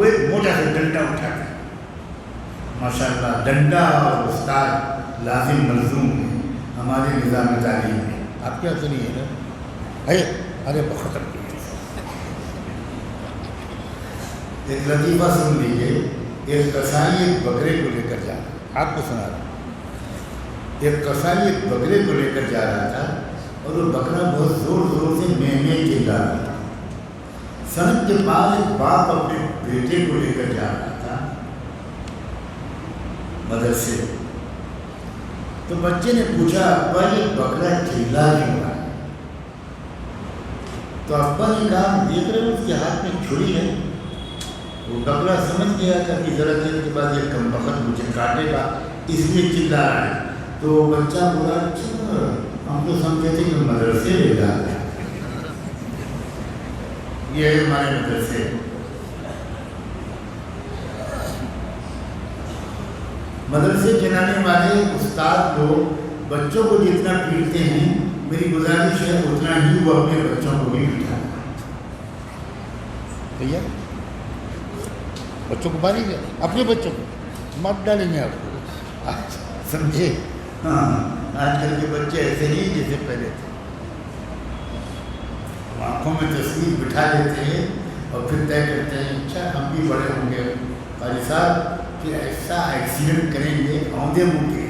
وہ ایک موٹا سا ڈنڈا اٹھاتا ہے. ماشاء اللہ ڈنڈا اور استاد لازم ملزوم ہے ہمارے نظام تعلیم میں. آپ کیا سنیے نا ارے ختم کیجیے. ایک لطیفہ سن لیجیے. ایک قصائی ایک بکرے کو لے کر جا رہا تھا. آپ کو سنا رہا ہوں. ایک قصائی ایک بکرے کو لے کر جا رہا تھا اور وہ بکرا بہت زور زور سے میں چلا رہا تھا. سڑک کے پاس ایک باپ اپنے بیٹے کو لے کر جا رہا تھا مدرسے. تو بچے نے پوچھا ابا یہ بکرا چلا کیوں رہا ہے؟ تو ابا نے کہا دیکھ رہے ہو اس کے ہاتھ میں چھری ہے. وہ بکرا سمجھ گیا کہ ذرا دیر کے بعد یہ کم بخت مجھے کاٹے گا اس لیے چلا رہا ہے. تو بچہ بولا اچھا ہم تو سمجھے تھے کہ مدرسے لے جا رہے ہیں. یہ ہے ہمارے مدرسے. مدرسے چلانے والے استاد لوگ بچوں کو جتنا پیٹتے ہیں میری گزارش ہے اتنا ہی وہ اپنے بچوں کو بھی پیٹا. بھیا بچوں کو ماریں گے اپنے بچوں کو مت ڈالیں گے آپ کو. سمجھے؟ ہاں آج کل کے بچے ایسے نہیں جیسے پہلے تھے. آنکھوں میں تصویر بٹھا لیتے ہیں اور پھر طے کرتے ہیں اچھا ہم بھی بڑے ہوں گے قاری صاحب کہ ایسا ایکسیڈنٹ کریں گے آؤندے منہ کے